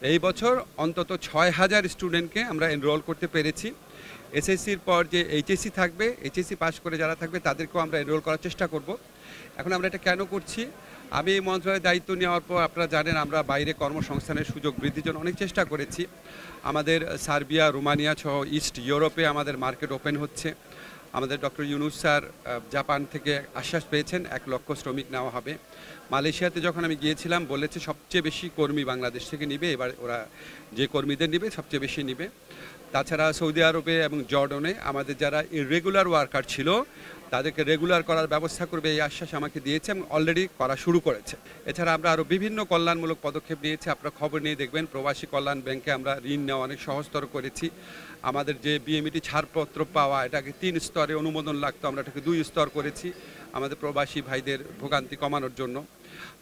এই বছর অন্তত ৬,০০০ স্টুডেন্টকে আমরা এনরোল করতে পেরেছি। এসএসসির পর যে এইচএসসি থাকবে, এইচএসসি পাস করে যারা থাকবে তাদেরকেও আমরা এনরোল করার চেষ্টা করব। এখন আমরা এটা কেন করছি? আমি এই মন্ত্রণালয়ের দায়িত্ব নেওয়ার পর আপনারা জানেন আমরা বাইরে কর্মসংস্থানের সুযোগ বৃদ্ধির জন্য অনেক চেষ্টা করেছি। আমাদের সার্বিয়া, রোমানিয়া সহ ইস্ট ইউরোপে আমাদের মার্কেট ওপেন হচ্ছে। আমাদের ডক্টর ইউনুস স্যার জাপান থেকে আশ্বাস পেয়েছেন ১ লক্ষ শ্রমিক নেওয়া হবে। মালয়েশিয়াতে যখন আমি গিয়েছিলাম বলেছে সবচেয়ে বেশি কর্মী বাংলাদেশ থেকে নিবে, এবার ওরা যে কর্মীদের নিবে সবচেয়ে বেশি নিবে। তাছাড়া সৌদি আরবে এবং জর্ডনে আমাদের যারা ইররেগুলার ওয়ার্কার ছিল তাদেরকে রেগুলার করার ব্যবস্থা করবে এই আশ্বাস আমাকে দিয়েছে এবং অলরেডি করা শুরু করেছে। এছাড়া আমরা আরও বিভিন্ন কল্যাণমূলক পদক্ষেপ নিয়েছি। আপনারা খবর নিয়ে দেখবেন প্রবাসী কল্যাণ ব্যাংকে আমরা ঋণ নেওয়া অনেক সহজতর করেছি। আমাদের যে বিএমইটি ছাড়পত্র পাওয়া এটাকে ৩ স্তরে অনুমোদন লাগতো, আমরা এটাকে 2 স্তর করেছি আমাদের প্রবাসী ভাইদের ভোগান্তি কমানোর জন্য।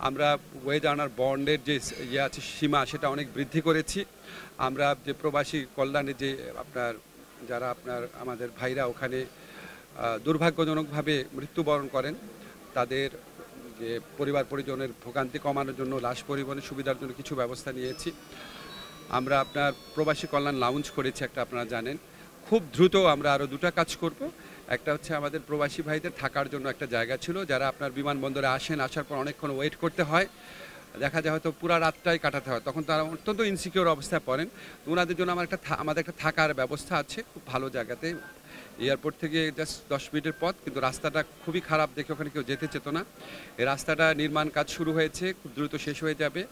আমরা ওয়েজ আর্নার বন্ডের যে আছে সীমা সেটা অনেক বৃদ্ধি করেছি। আমরা যে প্রবাসী কল্যাণে যে যারা আমাদের ভাইরা ওখানে দুর্ভাগ্যজনকভাবে মৃত্যুবরণ করেন তাদের যে পরিবার পরিজনের ভোগান্তি কমানোর জন্য লাশ পরিবহনের সুবিধার জন্য কিছু ব্যবস্থা নিয়েছি। আমরা প্রবাসী কল্যাণ লাউঞ্জ করেছি একটা, আপনারা জানেন। খুব দ্রুত আমরা আরও 2টা কাজ করব। একটা হচ্ছে আমাদের প্রবাসী ভাইদের থাকার জন্য একটা জায়গা ছিল, যারা আপনার বিমানবন্দরে আসার পর অনেকক্ষণ ওয়েট করতে হয়, দেখা যায় হয়তো পুরো রাতটাই কাটাতে হয়, তখন তারা অত্যন্ত ইনসিকিউর অবস্থায় পড়েন। ওনাদের জন্য আমাদের একটা থাকার ব্যবস্থা আছে খুব ভালো জায়গাতে, এয়ারপোর্ট থেকে জাস্ট 10 মিনিটের পথ, কিন্তু রাস্তাটা খুবই খারাপ দেখে ওখানে কেউ যেতে চেত না। এই রাস্তাটা নির্মাণ কাজ শুরু হয়েছে, খুব দ্রুত শেষ হয়ে যাবে।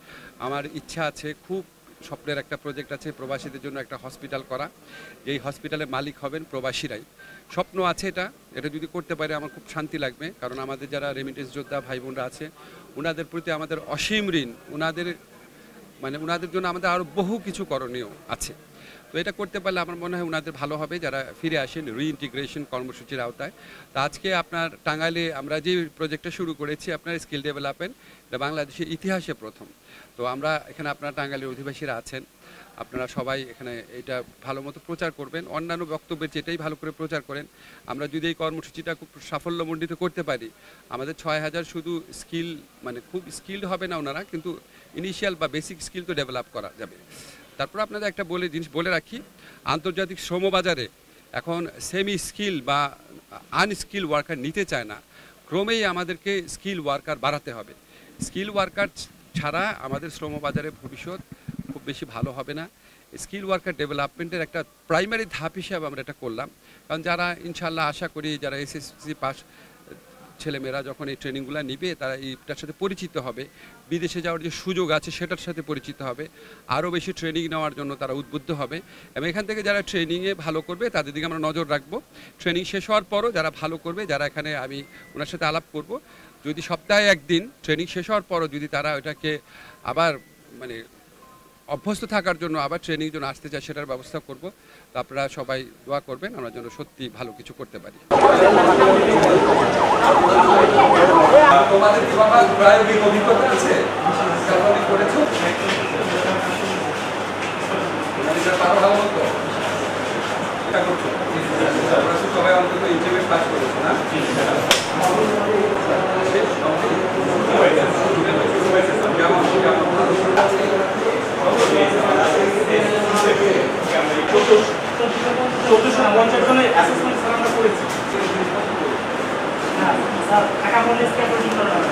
আমার ইচ্ছা আছে, খুব স্বপ্নের একটা প্রজেক্ট আছে প্রবাসীদের জন্য একটা হসপিটাল করা। এই হসপিটালের মালিক হবেন প্রবাসীরাই। স্বপ্ন আছে এটা যদি করতে পারে আমার খুব শান্তি লাগবে, কারণ আমাদের যারা রেমিটেন্স যোদ্ধা ভাই বোনরা আছে ওনাদের প্রতি আমাদের অসীম ঋণ। ওনাদের জন্য আমাদের আরও বহু কিছু করণীয় আছে। তো এটা করতে পারলে আমার মনে হয় ওনাদের ভালো হবে, যারা ফিরে আসেন রিইন্টিগ্রেশন কর্মসূচির আওতায়। তো আজকে আপনার টাঙ্গাইলে আমরা যে প্রজেক্টটা শুরু করেছি আপনার স্কিল ডেভেলপমেন্ট, এটা বাংলাদেশের ইতিহাসে প্রথম। তো আমরা এখানে আপনারা টাঙ্গাইলের অধিবাসীরা আছেন, আপনারা সবাই এখানে এটা ভালো মতো প্রচার করবেন, অন্যান্য বক্তব্যের যেটাই ভালো করে প্রচার করেন। আমরা যদি এই কর্মসূচিটা খুব সাফল্যমণ্ডিত করতে পারি, আমাদের ৬,০০০ শুধু স্কিল খুব স্কিলড হবে না ওনারা, কিন্তু ইনিশিয়াল বা বেসিক স্কিল তো ডেভেলপ করা যাবে। তারপর আপনাদের একটা জিনিস বলে রাখি, আন্তর্জাতিক শ্রমবাজারে এখন সেমি স্কিল বা আনস্কিল ওয়ার্কার নিতে চায় না। ক্রমেই আমাদেরকে স্কিল ওয়ার্কার বাড়াতে হবে। স্কিল ওয়ার্কার ছাড়া আমাদের শ্রমবাজারে ভবিষ্যৎ খুব বেশি ভালো হবে না। স্কিল ওয়ার্কার ডেভেলপমেন্টের একটা প্রাইমারি ধাপ হিসাবে আমরা এটা করলাম, কারণ যারা ইনশাল্লাহ আশা করি যারা এসএসসি পাস ছেলেমেয়েরা যখন এই ট্রেনিংগুলো নিবে তারা এইটার সাথে পরিচিত হবে, বিদেশে যাওয়ার যে সুযোগ আছে সেটার সাথে পরিচিত হবে, আরও বেশি ট্রেনিং নেওয়ার জন্য তারা উদ্বুদ্ধ হবে। এবং এখান থেকে যারা ট্রেনিংয়ে ভালো করবে তাদের দিকে আমরা নজর রাখবো। ট্রেনিং শেষ হওয়ার পরও যারা ভালো করবে, যারা এখানে আমি ওনার সাথে আলাপ করব, যদি সপ্তাহে একদিন ট্রেনিং শেষ হওয়ার পরও যদি তারা ওটাকে আবার অভ্যস্ত থাকার জন্য আবার ট্রেনিং জন্য আসতে চায় সেটার ব্যবস্থা করব। তো আপনারা সবাই দোয়া করবেন আমরা যেন সত্যি ভালো কিছু করতে পারি। সবাই অন্তত ইন্টারমিডিয়েট পাস করেছে না? 1450 জনের অ্যাসেসমেন্ট স্যার আমরা করেছি। না স্যার টাকা বলে স্ক্যাপোল্ডিং করা হবে।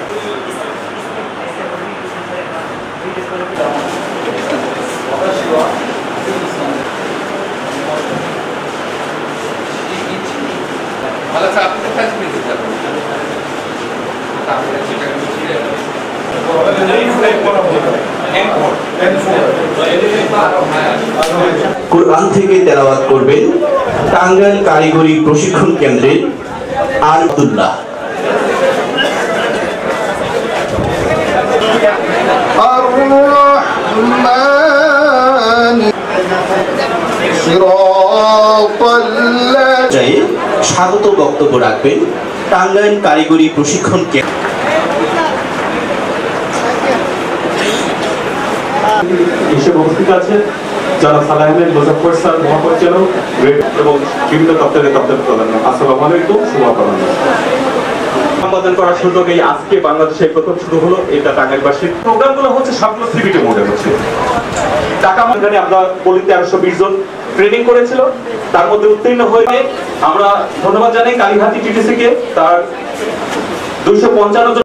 ভালো স্যার, আপনি কোথায় পেয়েছেন স্যার? কুরআন থেকে তেলাওয়াত করবেন টাঙ্গাইল কারিগরি প্রশিক্ষণ কেন্দ্রের আব্দুল্লাহ। স্বাগত বক্তব্য রাখবেন টাঙ্গাইল কারিগরি প্রশিক্ষণ কেন্দ্র। হিসেবে উপস্থিত আছেন জনাব সালাহ আহমেদ মুজাফফর স্যার মহাপরিচালক এবং বিভিন্ন দপ্তরের দপ্তর প্রধান। আসসালামু আলাইকুম, শুভকামনা। সম্বোধন করার সুযোগ এই আজকে বাংলাদেশে প্রথম শুরু হলো, এটা টাঙ্গাইলবাসীর প্রোগ্রামগুলো হচ্ছে সবগুলো সিবিটি মোডে হচ্ছে। ঢাকা ময়দানে আমরা বলি 1320 জন ট্রেনিং করেছিল, তার মধ্যে উত্তীর্ণ হয়ে আমরা ধন্যবাদ জানাই কালীঘাটি টিটিসি কে, তার 255 জন